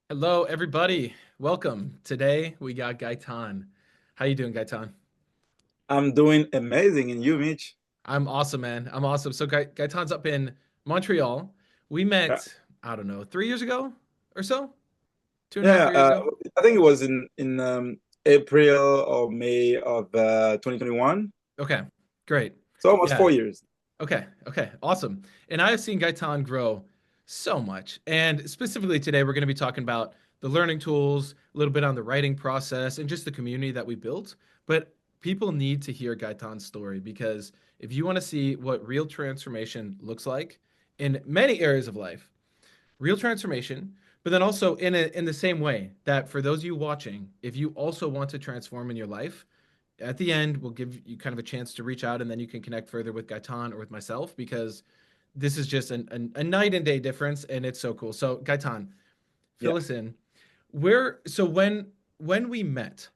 Hello, everybody. Welcome. Today we got Gaetan. How you doing, Gaetan? I'm doing amazing, and you, Mitch? I'm awesome, man. I'm awesome. So Gaetan's up in Montreal. We Yeah, met, I don't know, 3 years ago or so, two and a half, yeah. 3 years ago. I think it was in April or May of 2021. Okay, great. So almost Yeah. 4 years. Okay, awesome. And I have seen Gaetan grow so much. And specifically today, we're going to be talking about the learning tools, a little bit on the writing process, and just the community that we built. But people need to hear Gaetan's story because if you want to see what real transformation looks like in many areas of life, real transformation, but then also in the same way that for those of you watching, if you also want to transform in your life, at the end we'll give you kind of a chance to reach out and then you can connect further with Gaetan or with myself because this is just a night and day difference and it's so cool. So Gaetan, Yeah, fill us in. When we met,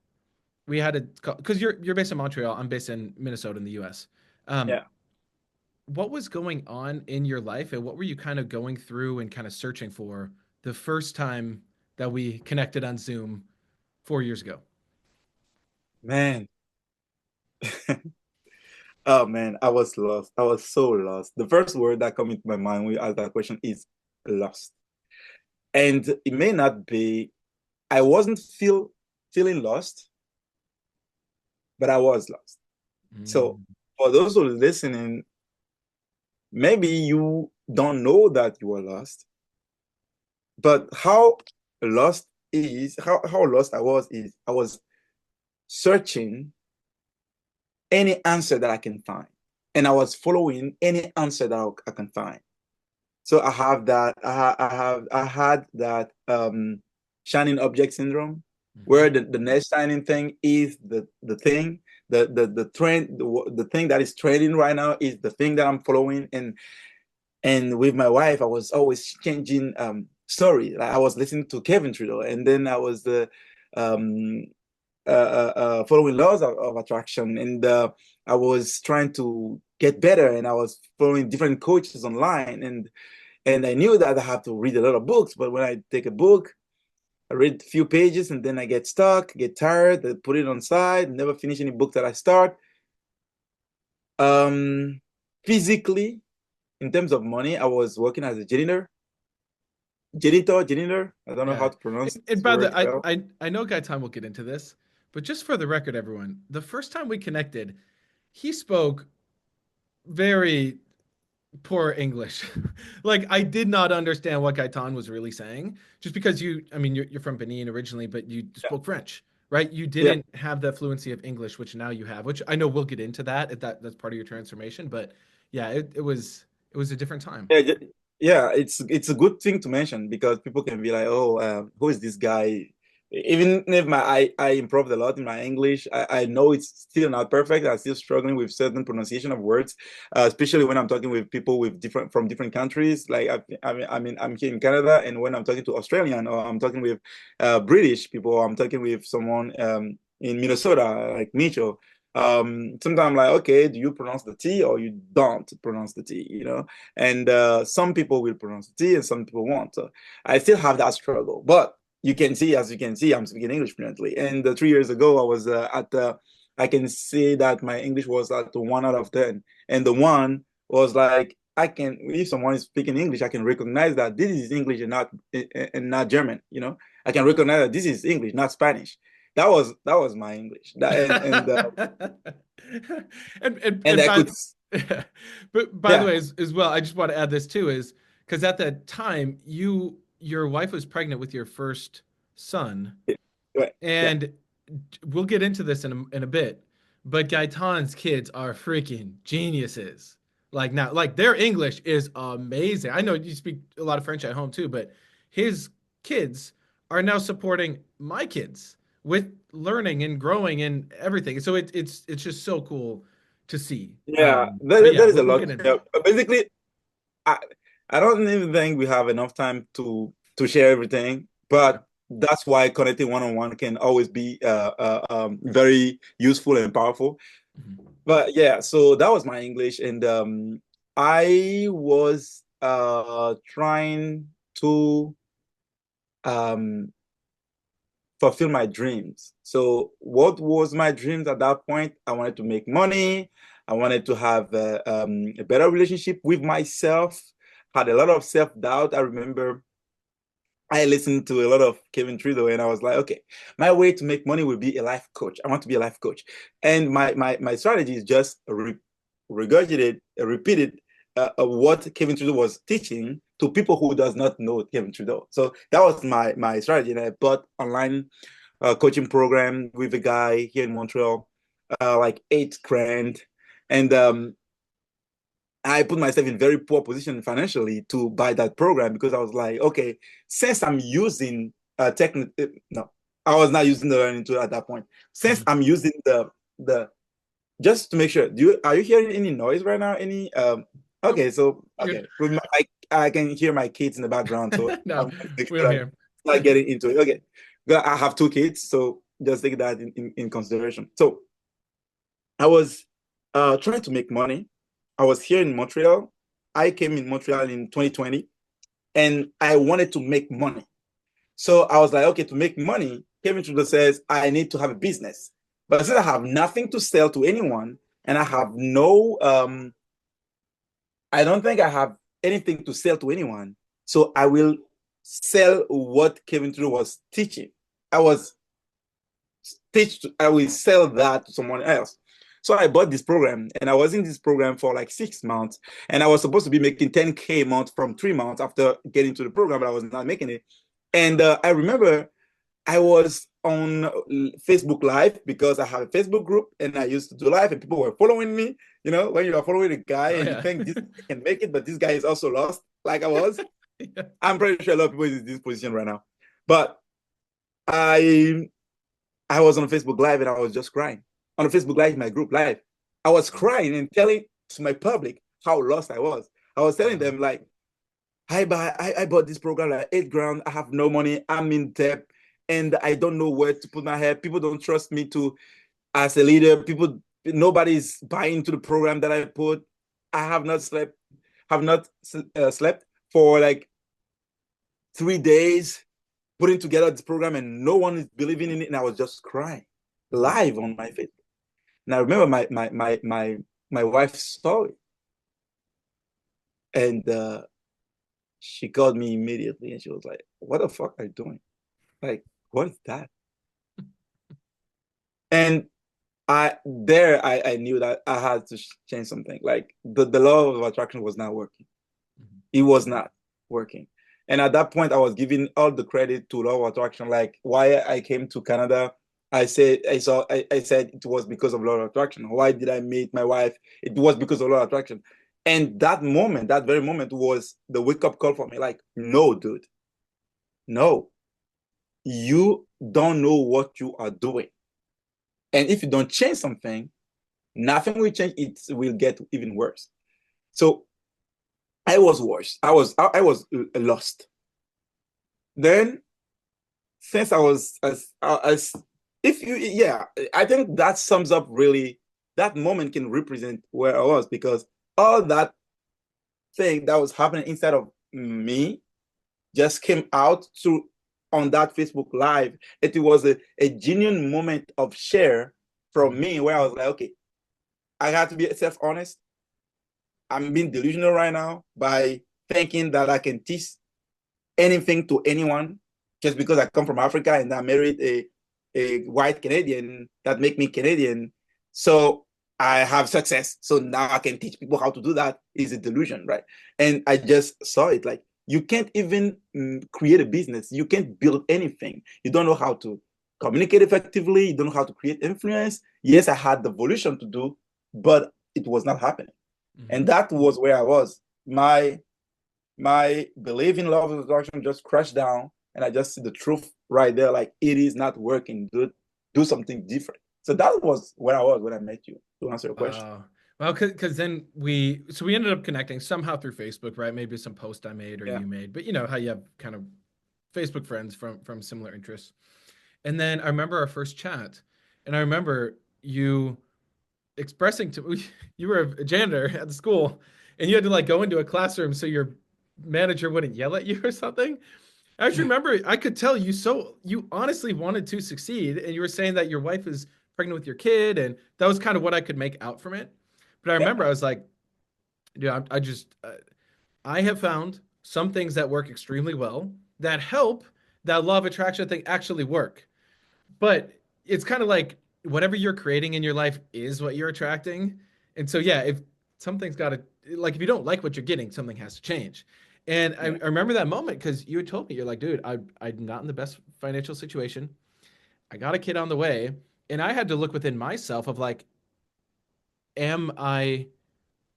we had a because you're based in Montreal, I'm based in Minnesota in the US. Um, yeah. what was going on in your life and what were you kind of going through and kind of searching for the first time that we connected on Zoom 4 years ago? Man. Oh man, I was lost. I was so lost. The first word that come into my mind when you ask that question is lost. And it may not be, I wasn't feeling lost, but I was lost. So Mm. for those who are listening, maybe you don't know that you are lost. But how lost I was is I was searching any answer that I can find. And I was following any answer that I can find. So I have that, I had that shining object syndrome, Mhm. where the next shining thing is the thing, the trend, the thing that is trending right now is the thing that I'm following. And with my wife, I was always changing story. Like I was listening to Kevin Trudeau, and then I was um, following laws of attraction, and I was trying to get better, and I was following different coaches online, and I knew that I have to read a lot of books. But when I take a book, I read a few pages, and then I get stuck, get tired, I put it on side, never finish any book that I start. Um, Physically, in terms of money, I was working as a janitor. I don't know Yeah. how to pronounce And this by the word well. I know Gaetan will get into this, but just for the record, everyone, the first time we connected, he spoke very poor English. Like I did not understand what Gaetan was really saying, just because I mean, you're from Benin originally, but you Yeah, spoke French, right? You yeah, didn't have the fluency of English, which now you have, which I know we'll get into that if that's part of your transformation. But yeah, it was a different time. yeah, yeah. It's a good thing to mention because people can be like, "Oh, who is this guy?" Even if I improved a lot in my English, I know it's still not perfect. I'm still struggling with certain pronunciation of words, especially when I'm talking with people with different countries. Like I'm here in Canada, and when I'm talking to Australian or I'm talking with British people, or I'm talking with someone in Minnesota, like Mitchell. Sometimes I'm like, okay, do you pronounce the T or you don't pronounce the T? And some people will pronounce the T and some people won't. So I still have that struggle, but as you can see, I'm speaking English fluently. And 3 years ago, I was I can say that my English was at 1 out of 10, and the one was like, I can, if someone is speaking English, I can recognize that this is English and not German. I can recognize that this is English, not Spanish. That was my English. And And I could, but by the yeah, way, as well, I just want to add this too, is because at that time your wife was pregnant with your first son, right, yeah, and we'll get into this in a bit, but Gaetan's kids are freaking geniuses. Like now, like their English is amazing. I know you speak a lot of French at home too, but his kids are now supporting my kids with learning and growing and everything. So it's just so cool to see. yeah. But yeah, That is a we'll lot. get into Yeah. it. Basically, I I don't even think we have enough time to share everything, Yeah. but that's why connecting one on one can always be very useful and powerful. Mhm. But yeah, so that was my English, and I was trying to um, fulfill my dreams. So what was my dreams at that point? I wanted to make money. I wanted to have a better relationship with myself. Had a lot of self-doubt. I remember I listened to a lot of Kevin Trudeau and I was like, okay, my way to make money will be a life coach. I want to be a life coach. And my strategy is just regurgitate, repeated what Kevin Trudeau was teaching to people who does not know Kevin Trudeau. So that was my strategy. And I bought online coaching program with a guy here in Montreal, like 8 grand. And I put myself in very poor position financially to buy that program because I was like, okay, since I'm using no, I was not using the learning tool at that point. Since Mhm. I'm using the just to make sure, are you hearing any noise right now? Any Nope, okay, so you're okay, good. I can hear my kids in the background, so I'm No, going to make we sure don't that I'm hear not him. getting into it. Okay, I have 2 kids, so just take that in consideration. So I was trying to make money. I was here in Montreal. I came in Montreal in 2020 and I wanted to make money. So I was like, okay, to make money, Kevin Trudeau says I need to have a business. But since I have nothing to sell to anyone and I have I don't think I have anything to sell to anyone. So I will sell what Kevin Trudeau was teaching. I was I will sell that to someone else. So I bought this program and I was in this program for like 6 months and I was supposed to be making 10K a month from 3 months after getting to the program, but I was not making it. And I remember I was on Facebook Live because I have a Facebook group and I used to do live and people were following me. You know, when you are following a guy Oh and you yeah. think this guy can make it, but this guy is also lost, like I was. Yeah. I'm pretty sure a lot of people is in this position right now. But I I was on Facebook Live and I was just crying. On Facebook Live, my group live. I was crying and telling to my public how lost I was. I was telling Wow. them like, I bought this program like 8 grand. I have no money. I'm in debt and I don't know where to put my head. People don't trust me to as a leader. Nobody's buying into the program that I put. I have not slept for like 3 days putting together this program and no one is believing in it. And I was just crying Mhm. live on my face. And I remember my wife saw it and she called me immediately and she was like, "What the fuck are you doing? Like, what is that?" And I knew that I had to change something. Like the law of attraction was not working. Mhm. It was not working. And at that point, I was giving all the credit to law of attraction. Like why I came to Canada, I said it was because of law of attraction. Why did I meet my wife? It was because of law of attraction. And that moment, that very moment was the wake up call for me. Like, no, dude, no, you don't know what you are doing. And if you don't change something, nothing will change. It will get even worse. So I was worse. I was lost. Then since I was as if you yeah, I think that sums up really that moment can represent where I was because all that thing that was happening inside of me just came out to on that Facebook Live. It was a genuine moment of share from Mhm. me where I was like, okay, I had to be self-honest. I'm being delusional right now by thinking that I can teach anything to anyone just because I come from Africa and I married a white Canadian that make me Canadian. So I have success. So now I can teach people how to do that is a delusion, right? And I just saw it like you can't even create a business. You can't build anything. You don't know how to communicate effectively. You don't know how to create influence. Yes, I had the volition to do, but it was not happening. And Mhm. that was where I was. My belief in law of attraction just crashed down and I just see the truth right there like it is not working, dude. Do something different. So that was where I was when I met you, to answer your question. Well, because then we ended up connecting somehow through Facebook, right? Maybe some post I made or Yeah. you made, but you know how you have kind of Facebook friends from similar interests. And then I remember our first chat, and I remember you expressing to you were a janitor at the school, and you had to like go into a classroom so your manager wouldn't yell at you or something. I actually remember I could tell you honestly wanted to succeed, and you were saying that your wife is pregnant with your kid, and that was kind of what I could make out from it. But I remember I was like, dude, I just I have found some things that work extremely well that help that law of attraction thing actually work. But it's kind of like whatever you're creating in your life is what you're attracting. And so, yeah, if something's got to, like, if you don't like what you're getting, something has to change. And I Yeah. remember that moment because you had told me, you're like, dude, I'm not in the best financial situation. I got a kid on the way. And I had to look within myself of like, am I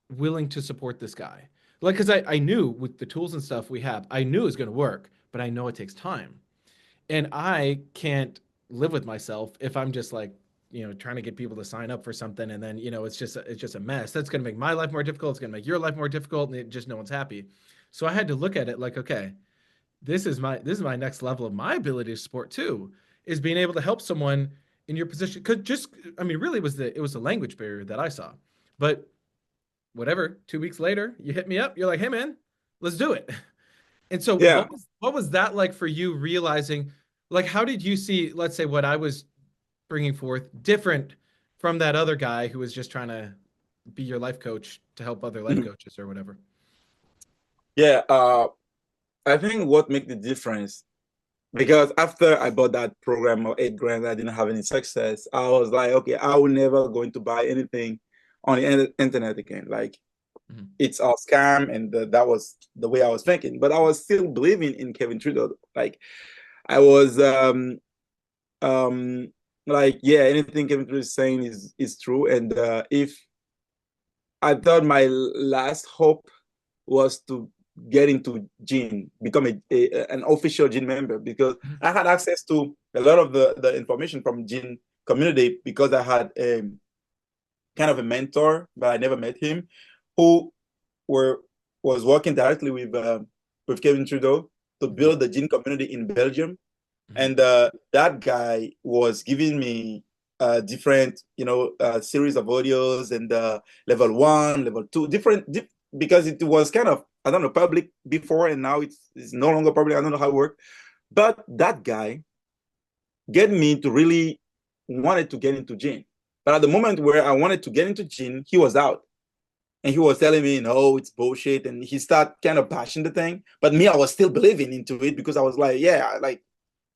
willing to support this guy? Like, because I knew with the tools and stuff we have, I knew it was going to work, but I know it takes time. And I can't live with myself if I'm just like, trying to get people to sign up for something and then, it's just a mess. That's going to make my life more difficult. It's going to make your life more difficult and no one's happy. So I had to look at it like, okay, this is my next level of my ability to support too, is being able to help someone in your position. Cause just, I mean, really it was the language barrier that I saw. But whatever, 2 weeks later, you hit me up. You're like, hey man, let's do it. And so Yeah. what was that like for you realizing, like, how did you see, let's say, what I was bringing forth different from that other guy who was just trying to be your life coach to help other life Mhm. coaches or whatever? Yeah. I think what make the difference, because after I bought that program of 8 grand, I didn't have any success. I was like, okay, I will never going to buy anything on the internet again. Like Mhm. it's a scam, and that was the way I was thinking. But I was still believing in Kevin Trudeau. Like I was um like, yeah, anything Kevin Trudeau is saying is true. And if I thought my last hope was to get into Gene, become an official Gene member, because I had access to a lot of the information from Gene community, because I had kind of a mentor, but I never met him, who were was working directly with Kevin Trudeau to Mhm. build the Gene community in Belgium. Mhm. And that guy was giving me different, series of audios, and level one, level two, because it was kind of, I don't know, public before, and now it's no longer public. I don't know how it worked. But that guy get me to really wanted to get into gin. But at the moment where I wanted to get into gin, he was out. And he was telling me, no, it's bullshit. And he started kind of bashing the thing. But me, I was still believing into it, because I was like, yeah, like,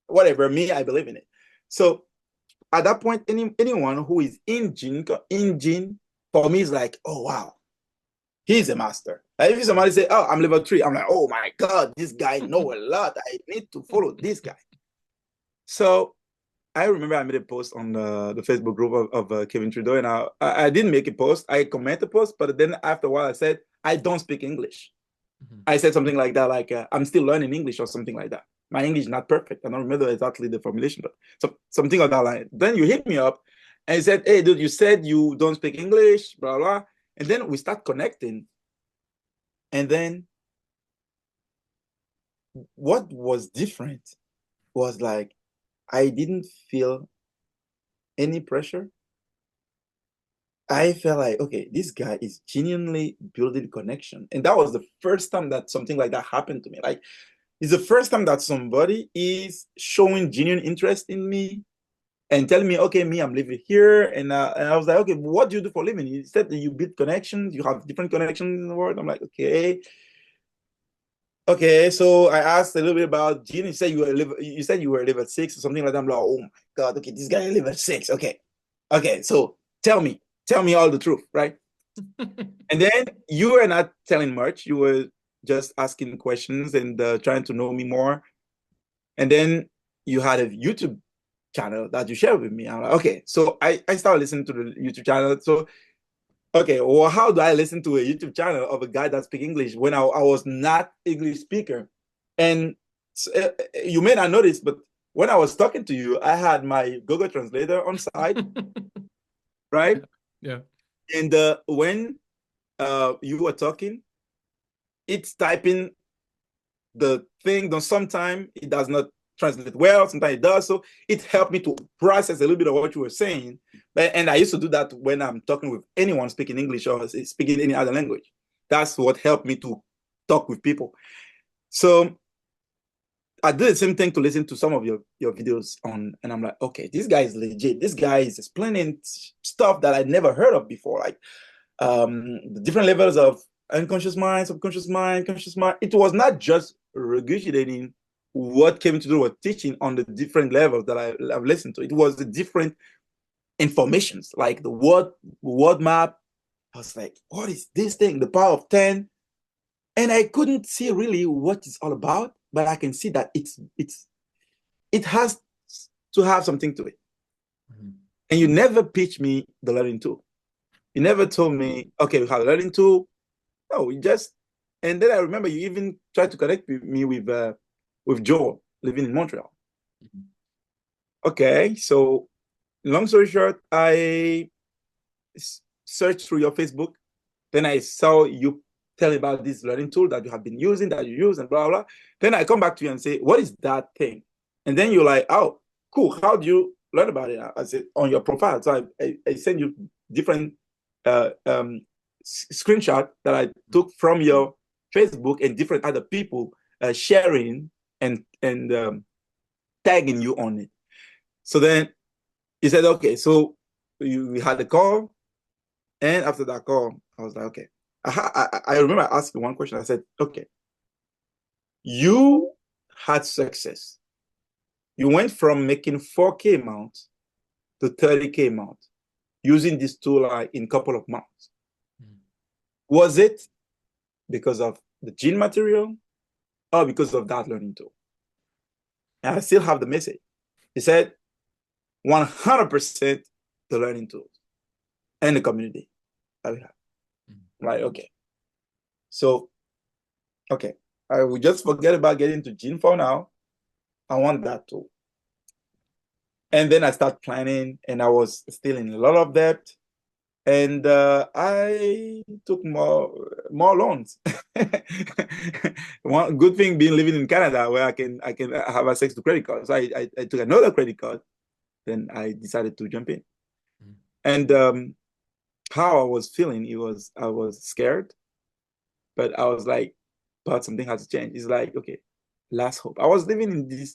whatever, me, I believe in it. So at that point, anyone who is in gin, for me is like, oh wow, he's a master. Like if somebody say, oh, I'm level 3, I'm like, oh my god, this guy know a lot. I need to follow this guy. So I remember I made a post on the Facebook group of Kevin Trudeau, and I didn't make a post. I commented a post, but then after a while, I said, I don't speak English. Mhm. I said something like that, like I'm still learning English or something like that. My English is not perfect. I don't remember exactly the formulation, but something on that line. Then you hit me up and you said, hey, dude, you said you don't speak English, blah, blah. And then we start connecting. And then what was different was like, I didn't feel any pressure. I felt like, okay, this guy is genuinely building connection. And that was the first time that something like that happened to me. Like, it's the first time that somebody is showing genuine interest in me and telling me, okay, me, I'm living here. And I was like, okay, what do you do for a living? He said that you build connections, you have different connections in the world. I'm like, okay. Okay, so I asked a little bit about Gene. You said you were level 6 or something like that. I'm like, oh my God, okay, this guy is level 6. Okay. Okay, so tell me all the truth, right? And then you were not telling much. You were just asking questions and trying to know me more. And then you had a YouTube channel that you shared with me. I'm like, okay. So I started listening to the YouTube channel. So, okay, well, how do I listen to a YouTube channel of a guy that speaks English when I was not English speaker? And you may not notice, but when I was talking to you, I had my Google Translator on side, right? Yeah. And when you were talking, it's typing the thing, though sometimes it does not translate well, sometimes it does. So it helped me to process a little bit of what you were saying. And I used to do that when I'm talking with anyone speaking English or speaking any other language. That's what helped me to talk with people. So I did the same thing to listen to some of your videos on, and I'm like, okay, this guy is legit. This guy is explaining stuff that I never heard of before, like the different levels of unconscious mind, subconscious mind, conscious mind. It was not just regurgitating what came to do with teaching on the different levels that I've listened to. It was the different informations, like the word map. I was like, what is this thing? The power of 10. And I couldn't see really what it's all about, but I can see that it has to have something to it. Mm-hmm. And you never pitched me the learning tool. You never told me, okay, we have a learning tool. No, you just, and then I remember you even tried to connect me with Joel living in Montreal. Mm-hmm. Okay, so long story short, I searched through your Facebook. Then I saw you tell about this learning tool that you have been using, that you use, and blah, blah. Then I come back to you and say, what is that thing? And then you're like, oh, cool. How do you learn about it? I said, on your profile. So I send you different screenshot that I took from your Facebook and different other people sharing and tagging you on it. So then he said, okay, so we had a call. And after that call, I was like, okay. I remember asking one question. I said, okay, you had success. You went from making 4K amount to 30K amount using this tool in a couple of months. Mm-hmm. Was it because of the gene material or because of that learning tool? And I still have the message. He said, 100% the learning tools and the community that we have. Mm-hmm. Right, okay. So, okay, I will just forget about getting to gene for now. I want that tool. And then I start planning, and I was still in a lot of debt. And I took more loans. One good thing being living in Canada, where I can have access to credit cards. So I took another credit card. Then I decided to jump in. Mm-hmm. And how I was feeling, I was scared, but I was like, but something has to change. It's like, okay, last hope. I was living in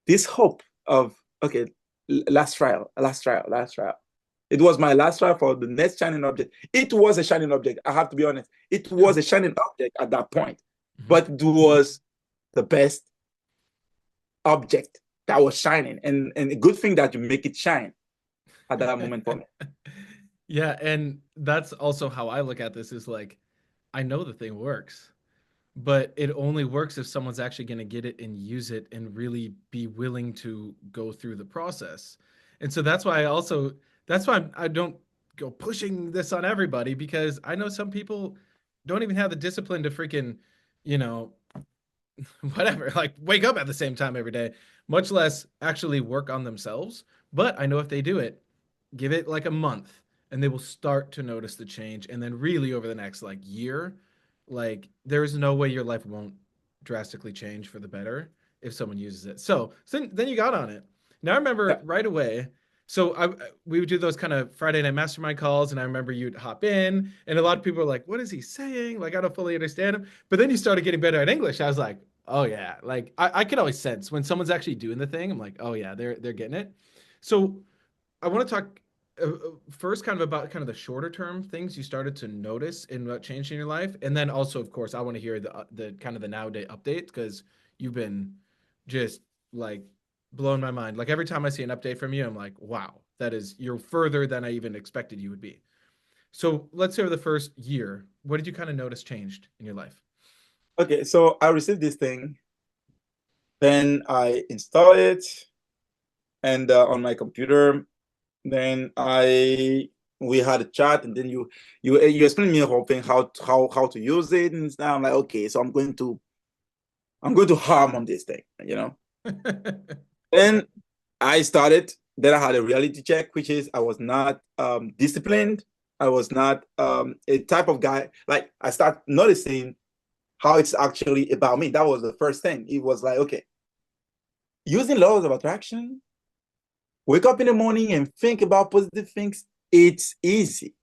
this hope of, okay, last trial. It was my last trial for the next shining object. It was a shining object. I have to be honest. It was a shining object at that point, mm-hmm. but it was the best object that was shining, and a good thing that you make it shine at that moment for me. Yeah, and that's also how I look at this, is like, I know the thing works, but it only works if someone's actually going to get it and use it and really be willing to go through the process. And so that's why I don't go pushing this on everybody, because I know some people don't even have the discipline to freaking, you know, whatever, like wake up at the same time every day, much less actually work on themselves. But I know if they do it, give it like a month, and they will start to notice the change. And then really over the next like year, like there is no way your life won't drastically change for the better if someone uses it. So then you got on it. Now I remember right away. So we would do those kind of Friday night mastermind calls, and I remember you'd hop in, and a lot of people were like, "What is he saying? Like I don't fully understand him." But then you started getting better at English. I was like, "Oh yeah!" Like I could always sense when someone's actually doing the thing. I'm like, "Oh yeah, they're getting it." So I want to talk first kind of about kind of the shorter term things you started to notice in what changed in your life, and then also, of course, I want to hear the kind of the nowadays updates, because you've been just like blowing my mind. Like every time I see an update from you, I'm like, wow, you're further than I even expected you would be. So let's hear the first year. What did you kind of notice changed in your life? Okay, so I received this thing, then I installed it, and on my computer. Then we had a chat, and then you explained me the whole thing, how to use it, and now I'm like, okay, so I'm going to harm on this thing, you know. Then I started. Then I had a reality check, which is I was not disciplined. I was not a type of guy. Like I start noticing how it's actually about me. That was the first thing. It was like, okay, using laws of attraction, wake up in the morning and think about positive things. It's easy.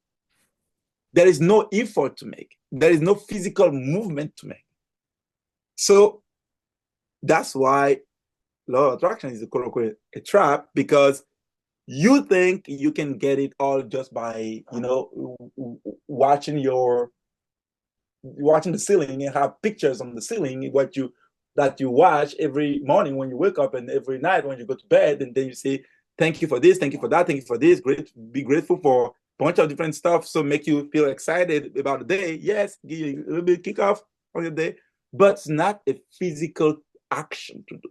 There is no effort to make. There is no physical movement to make. So That's why law of attraction is a quote unquote a trap, because you think you can get it all just by, watching watching the ceiling and have pictures on the ceiling, what you that you watch every morning when you wake up and every night when you go to bed, and then you say, thank you for this, thank you for that, thank you for this, great, be grateful for a bunch of different stuff, so make you feel excited about the day. Yes, give you a little bit kick off on your day, but it's not a physical action to do.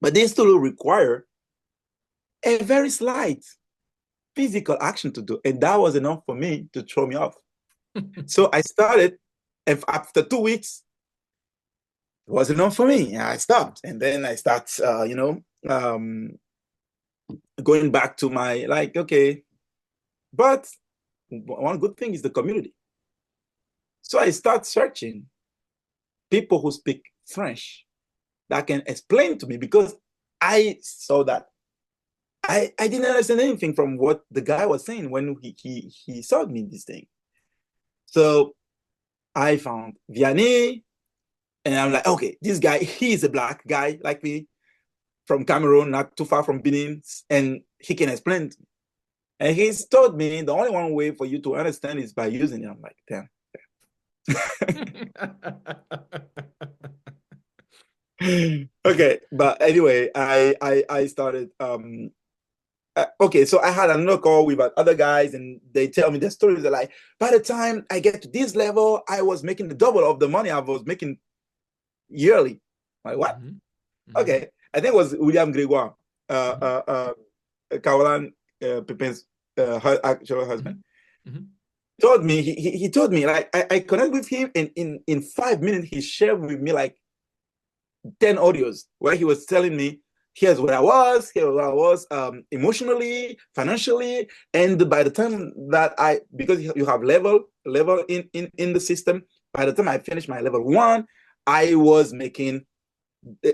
But they still require a very slight physical action to do. And that was enough for me to throw me off. So I started, and after 2 weeks, it wasn't enough for me. I stopped. And then I start, going back to my, like, okay, but one good thing is the community. So I start searching people who speak French that can explain to me, because I saw that I didn't understand anything from what the guy was saying when he showed me this thing. So I found Vianney, and I'm like, okay, this guy, he's a black guy like me from Cameroon, not too far from Benin, and he can explain to me. And he's told me the only one way for you to understand is by using it. I'm like, damn. Okay, but anyway, I started okay, so I had another call with other guys, and they tell me their stories. They're like, by the time I get to this level, I was making the double of the money I was making yearly. I'm like, what? Mm-hmm. Mm-hmm. Okay, I think it was William Gregoire, Caroline Pepin's actual husband. Mm-hmm. Told me he told me, like, I connected with him, and in 5 minutes he shared with me like 10 audios where he was telling me, here's where I was emotionally, financially. And by the time that because you have level in the system, by the time I finished my level 1, I was making,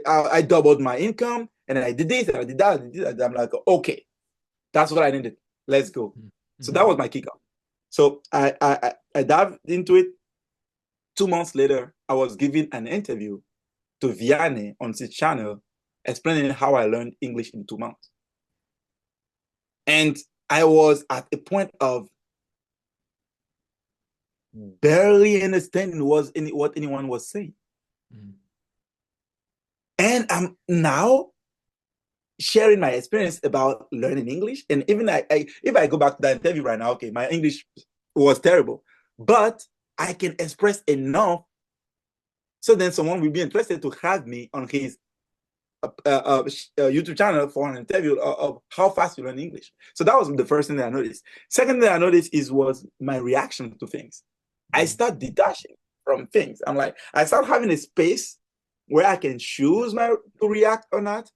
I doubled my income, and then I did this and I did that, and I did that. I'm like, okay, that's what I needed. Let's go. Mm-hmm. So that was my kickoff. So I dived into it. 2 months later, I was giving an interview to Vianney on his channel, explaining how I learned English in 2 months. And I was at a point of barely understanding what anyone was saying. Mm-hmm. And I'm now sharing my experience about learning English. And even if I go back to that interview right now, okay, my English was terrible, but I can express enough so then someone will be interested to have me on his YouTube channel for an interview of how fast you learn English. So that was the first thing that I noticed. Second thing I noticed was my reaction to things. I start detaching from things. I'm like, I start having a space where I can choose to react or not.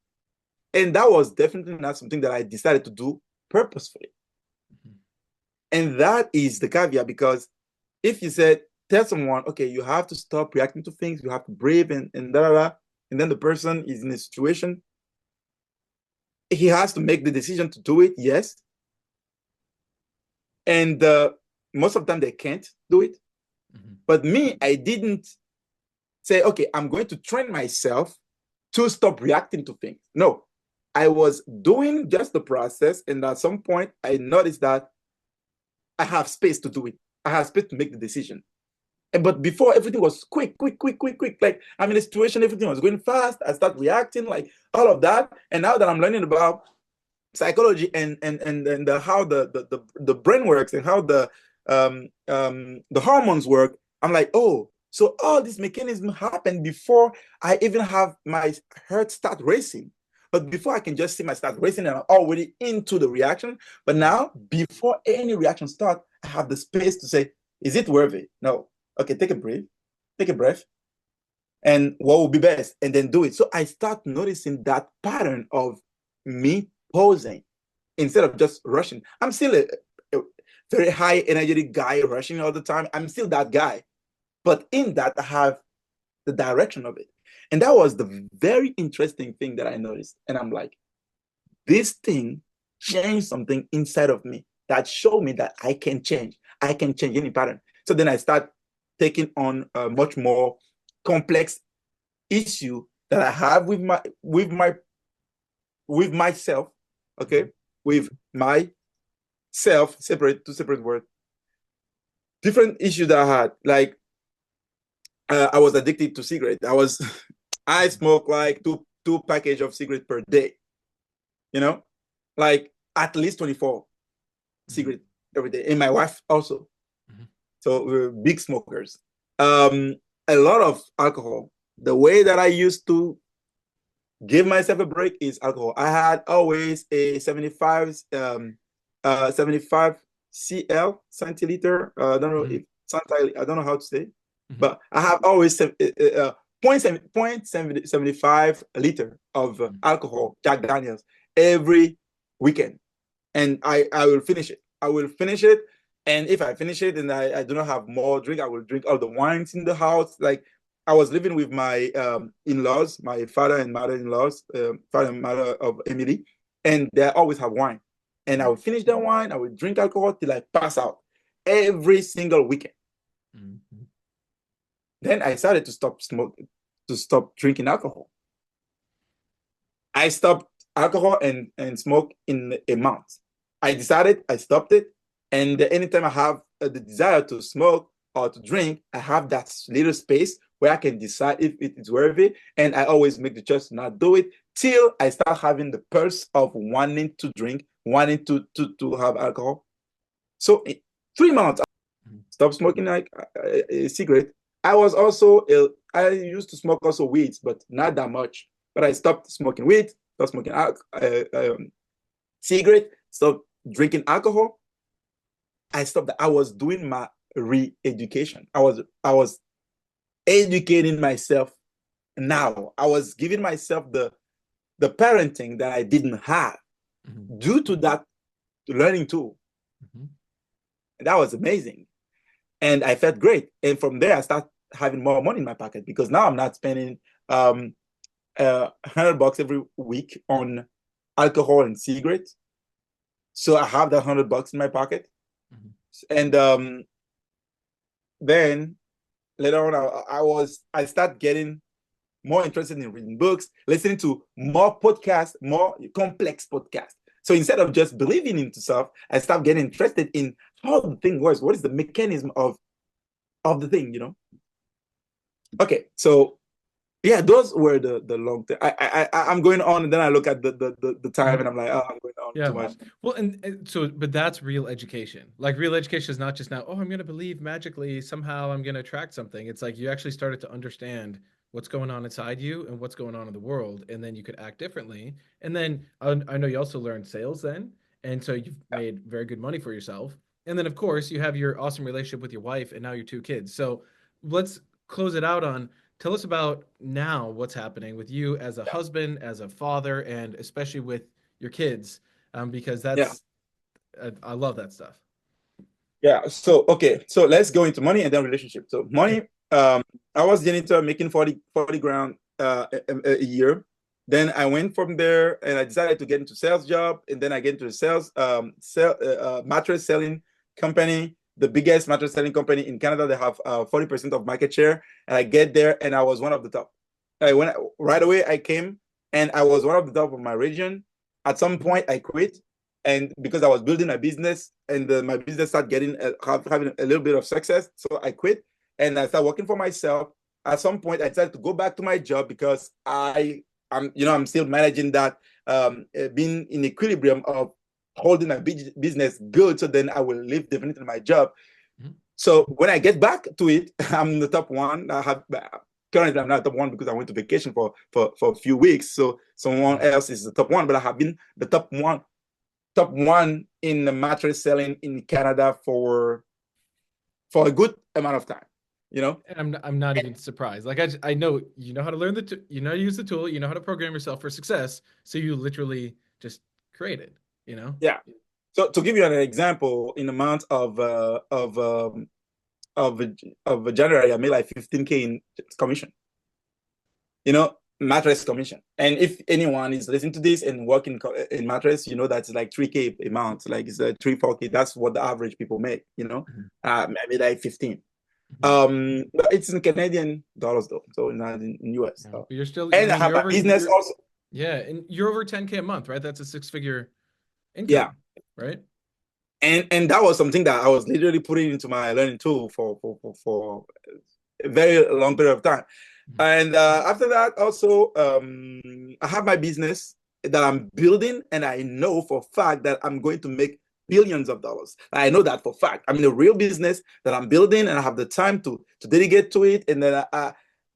And that was definitely not something that I decided to do purposefully. Mm-hmm. And that is the caveat, because if you said, tell someone, okay, you have to stop reacting to things, you have to brave and da da da, and then the person is in a situation, he has to make the decision to do it, yes. And most of the time they can't do it. Mm-hmm. But me, I didn't say, okay, I'm going to train myself to stop reacting to things. No, I was doing just the process. And at some point, I noticed that I have space to do it. I have space to make the decision. But before, everything was quick. Like, I'm in a situation, everything was going fast. I start reacting, like all of that. And now that I'm learning about psychology and how the brain works and how the hormones work, I'm like, oh, so all this mechanism happened before I even have my heart start racing. But before I can just see my start racing, and I'm already into the reaction. But now, before any reaction starts, I have the space to say, is it worth it? No. Okay, take a breath, and what will be best, and then do it. So I start noticing that pattern of me pausing instead of just rushing. I'm still a very high energetic guy rushing all the time. I'm still that guy, but in that I have the direction of it. And that was the very interesting thing that I noticed. And I'm like, this thing changed something inside of me that showed me that I can change any pattern. So then I start taking on a much more complex issue that I have with myself, okay, with myself, separate two separate words, different issues that I had. Like I was addicted to cigarette. I smoke like two package of cigarette per day. You know, like at least 24 Mhm. cigarette every day, and my wife also. Mhm. So we're big smokers. Um, a lot of alcohol. The way that I used to give myself a break is alcohol. I had always a 75 cl centiliter. I don't know Mhm. if centiliter, I don't know how to say, Mhm. but I have always 0.75 liter of Mhm. alcohol, Jack Daniels, every weekend, and I will finish it. I will finish it, and if I finish it and I do not have more drink, I will drink all the wines in the house. Like I was living with my in-laws, my father and mother-in-laws, father and mother of Emily, and they always have wine. And I Mhm. will finish the wine, I will drink alcohol till I pass out every single weekend. Mhm. Then I started to stop smoking, to stop drinking alcohol. I stopped alcohol and smoke in a month. I decided I stopped it. And anytime I have the desire to smoke or to drink, I have that little space where I can decide if it is worth it. And I always make the choice to not do it till I start having the pulse of wanting to drink, wanting to have alcohol. So in 3 months, I Mhm. stopped smoking like a cigarette. I was also ill. I used to smoke also weeds, but not that much. But I stopped smoking weed, stopped smoking cigarette, stopped drinking alcohol. I stopped that. I was doing my re-education. I was educating myself now. I was giving myself the parenting that I didn't have Mhm. due to that learning tool. Mhm. And that was amazing. And I felt great. And from there, I started having more money in my pocket because now I'm not spending um, $100 every week on alcohol and cigarettes. So I have that $100 in my pocket. Mhm. And then later on, I start getting more interested in reading books, listening to more podcasts, more complex podcasts. So instead of just believing into stuff, I start getting interested in how the thing works. What is the mechanism of the thing, you know? Okay, so yeah, those were the long term. I'm going on, and then I look at the time, and Mhm. I'm like, oh, I'm going on Yeah. too much. Well, and so, but that's real education. Like real education is not just now, oh, I'm going to believe magically somehow I'm going to attract something. It's like you actually started to understand what's going on inside you and what's going on in the world, and then you could act differently. And then I know you also learned sales then, and so you've made very good money for yourself. And then of course you have your awesome relationship with your wife and now your two kids. So let's close it out on tell us about now what's happening with you as a husband, as a father, and especially with your kids because Yeah, that's I love that stuff. yeah. So okay, so let's go into money and then relationship. So Yeah. money, I was janitor making 40 grand a year. Then I went from there and I decided to get into sales job, and then I get into the mattress selling company, the biggest mattress selling company in Canada. They have 40% of market share, and I get there and I was one of the top. Right away I came and I was one of the top of my region. At some point I quit, and because I was building a business and my business started having a little bit of success, so I quit and I started working for myself. At some point, I decided to go back to my job because I'm still managing that, being in equilibrium of holding a business good. So then I will leave definitely my job. Mhm. So when I get back to it, I'm the top one. I have currently I'm not top one because I went to vacation for a few weeks. So someone Mhm. else is the top one, but I have been the top one in the mattress selling in Canada for a good amount of time. You know? And I'm not even surprised. Like I know you know how to learn you know how to use the tool, you know how to program yourself for success, so you literally just create it, you know? Yeah. So to give you an example, in the month of of January, I made like 15K in commission. You know, mattress commission. And if anyone is listening to this and working in mattress, you know that's like 3K a month. Like it's a 3 4K. That's what the average people make. You know, Mhm. I made like 15. Mhm. But it's in Canadian dollars though, so not in US. Yeah. But you're still, I And I mean, have you're my over, business also. yeah, and you're over 10K a month, right? That's a six-figure Yeah. income, right? And that was something that I was literally putting into my learning tool for a very long period of time. Mhm. And after that, also, I have my business that I'm building, and I know for a fact that I'm going to make billions of dollars. I know that for a fact. I'm in a real business that I'm building, and I have the time to dedicate to it. And then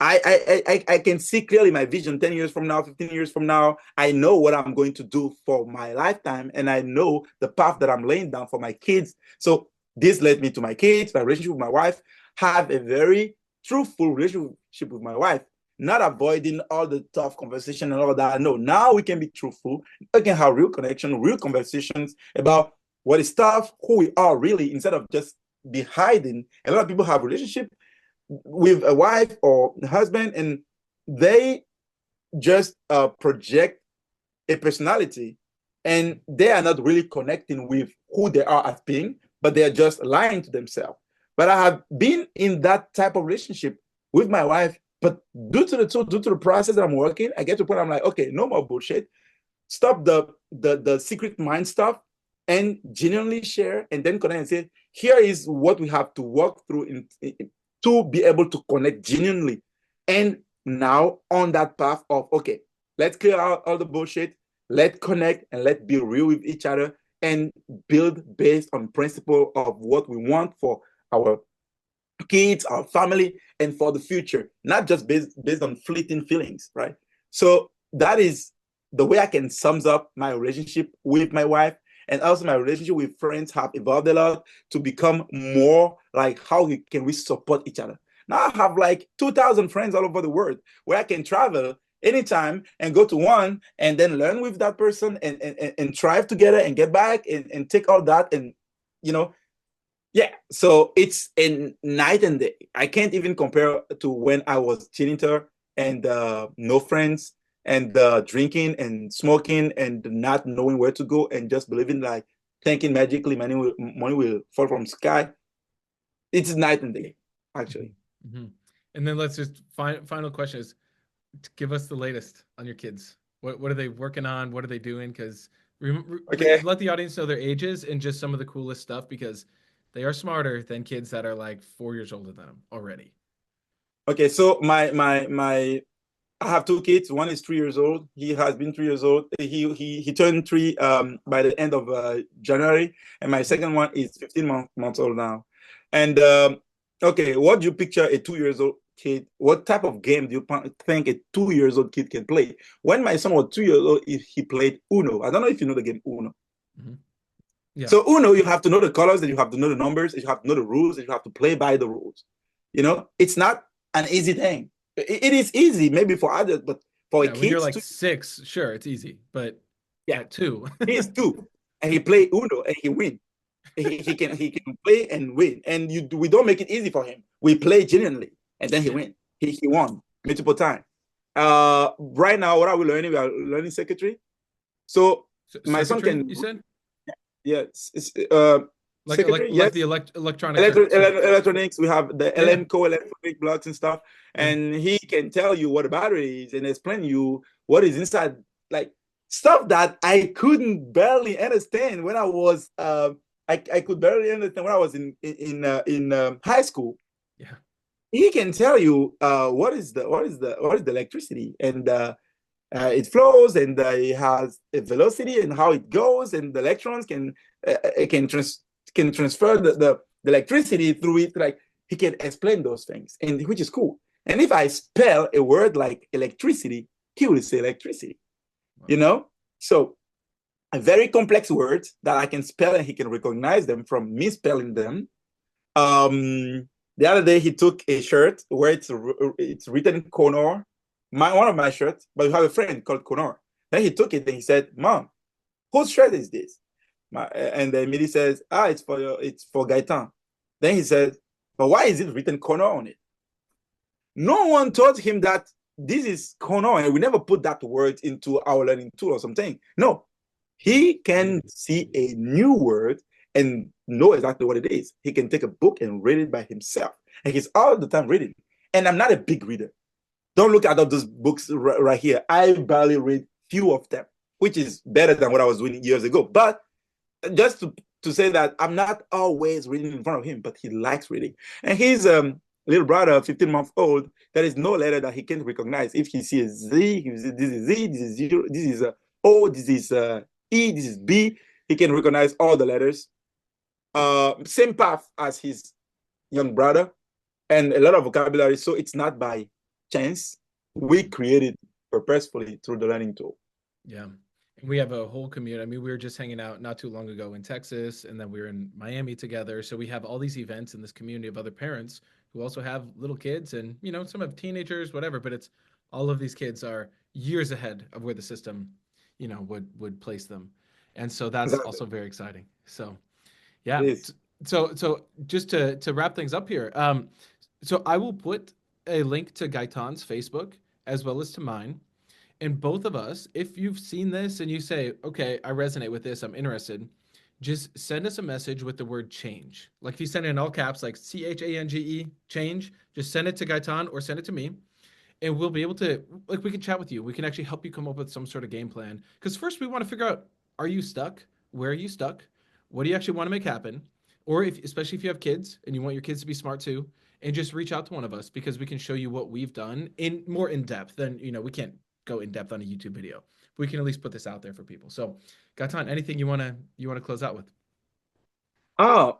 I can see clearly my vision 10 years from now, 15 years from now. I know what I'm going to do for my lifetime, and I know the path that I'm laying down for my kids. So this led me to my kids, my relationship with my wife, have a very truthful relationship with my wife, not avoiding all the tough conversation and all that. No, now we can be truthful. We can have real connection, real conversations about what is tough, who we are really, instead of just be hiding. A lot of people have relationship with a wife or a husband, and they just project a personality, and they are not really connecting with who they are as being, but they are just lying to themselves. But I have been in that type of relationship with my wife, but due to the process that I'm working, I get to a point I'm like, okay, no more bullshit. Stop the secret mind stuff and genuinely share, and then connect and say, here is what we have to work through to be able to connect genuinely. And now on that path of, okay, let's clear out all the bullshit, let's connect, and let's be real with each other and build based on principle of what we want for our kids, our family, and for the future, not just based on fleeting feelings, right? So that is the way I can sums up my relationship with my wife. And also my relationship with friends have evolved a lot to become more like how can we support each other. Now I have like 2,000 friends all over the world where I can travel anytime and go to one and then learn with that person and thrive together and get back and take all that and you know yeah, so it's a night and day. I can't even compare to when I was teenager and no friends and drinking and smoking and not knowing where to go and just believing like thinking magically money will fall from sky. It's night and day, Mhm. actually. Mhm. And then let's just final question is give us the latest on your kids. What are they working on? What are they doing? Because Okay. let the audience know their ages and just some of the coolest stuff because they are smarter than kids that are like 4 years older than them already. Okay, so my I have two kids. One is 3 years old. He has been 3 years old. He turned three by the end of January, and my second one is 15 months old now. And okay, what do you picture a 2 years old kid? What type of game do you think a 2 years old kid can play? When my son was 2 years old, he played Uno. I don't know if you know the game Uno. Mhm. Yeah. So Uno, you have to know the colors, and you have to know the numbers, and you have to know the rules, and you have to play by the rules. It's not an easy thing. It is easy maybe for others, but for a Yeah. When you're kid like to, 6, sure, it's easy. But yeah, at 2, he is two, and he play Uno and he win. He can play and win, and we don't make it easy for him. We play genuinely, and then he yeah. win. He won multiple times. Right now, what are we learning? We are learning secretary. So my son Circuitry, can, you said? yes, Like secretary, yes. the electronic circuits. Electronics, we have the Yeah, yeah. LM electronic blocks and stuff, Yeah. and he can tell you what a battery is and explain you what is inside, like stuff that I couldn't barely understand when I was I could barely understand when I was in high school. Yeah. He can tell you what is the electricity, and it flows, and it has a velocity and how it goes, and the electrons it can transfer the electricity through it. Like he can explain those things, and which is cool. And if I spell a word like electricity, he will say electricity. You Wow. know, so a very complex words that I can spell and he can recognize them from misspelling them. The other day he took a shirt where it's written Connor, one of my shirts, but we have a friend called Connor. Then he took it and he said, "Mom, whose shirt is this?" And then Millie says, "Ah, it's for Gaetan." Then he says, "But why is it written Connor on it?" No one told him that this is Connor, and we never put that word into our learning tool or something. No, he can see a new word and know exactly what it is. He can take a book and read it by himself. and he's all the time reading. And I'm not a big reader. Don't look at all those books right here. I barely read few of them, which is better than what I was doing years ago. But just to say that I'm not always reading in front of him, but he likes reading. And his little brother, 15-month-old, there is no letter that he can recognize. If he sees Z, he says, this is Z, this is zero, this is O, this is E, this is B. He can recognize all the letters. Same path as his young brother, and a lot of vocabulary. So it's not by chance. We created purposefully through the learning tool. Yeah. And we have a whole community. I mean, we were just hanging out not too long ago in Texas, and then we were in Miami together. So we have all these events in this community of other parents who also have little kids, and some have teenagers, whatever. But it's all of these kids are years ahead of where the system, would place them, and so that's Exactly. also very exciting. So It yeah. is. So just to wrap things up here, so I will put a link to Gaetan's Facebook as well as to mine. And both of us, if you've seen this and you say, okay, I resonate with this, I'm interested, just send us a message with the word change. Like if you send it in all caps, like CHANGE, change, just send it to Gaetan or send it to me. And we'll be able to, like, we can chat with you. We can actually help you come up with some sort of game plan. Because first, we want to figure out, are you stuck? Where are you stuck? What do you actually want to make happen? Or if, especially if you have kids and you want your kids to be smart too, and just reach out to one of us because we can show you what we've done in more in depth than, we can't go in depth on a YouTube video. We can at least put this out there for people. So, Gatan, anything you want to close out with? Oh,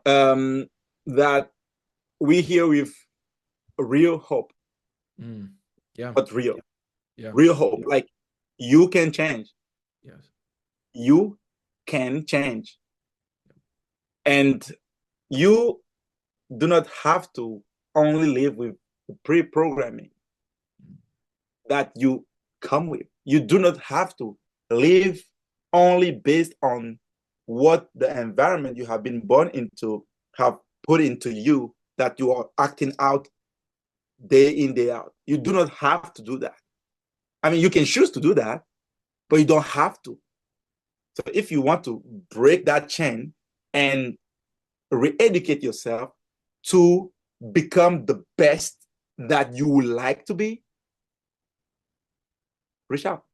that we here with real hope, Mm, yeah, but real, yeah, real hope. Like you can change. yes, You can change. And you do not have to only live with pre-programming that you come with. You do not have to live only based on what the environment you have been born into have put into you that you are acting out day in, day out. You do not have to do that. I mean, you can choose to do that, but you don't have to. So if you want to break that chain and re-educate yourself to become the best that you would like to be, reach out.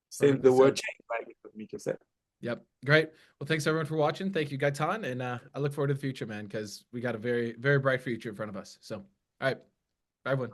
Say perfectly the word said. change, like Mika said. Yep. Great. Well, thanks everyone for watching. Thank you, Gaitan. And I look forward to the future, man, because we got a very, very bright future in front of us. So, all right. Bye, everyone.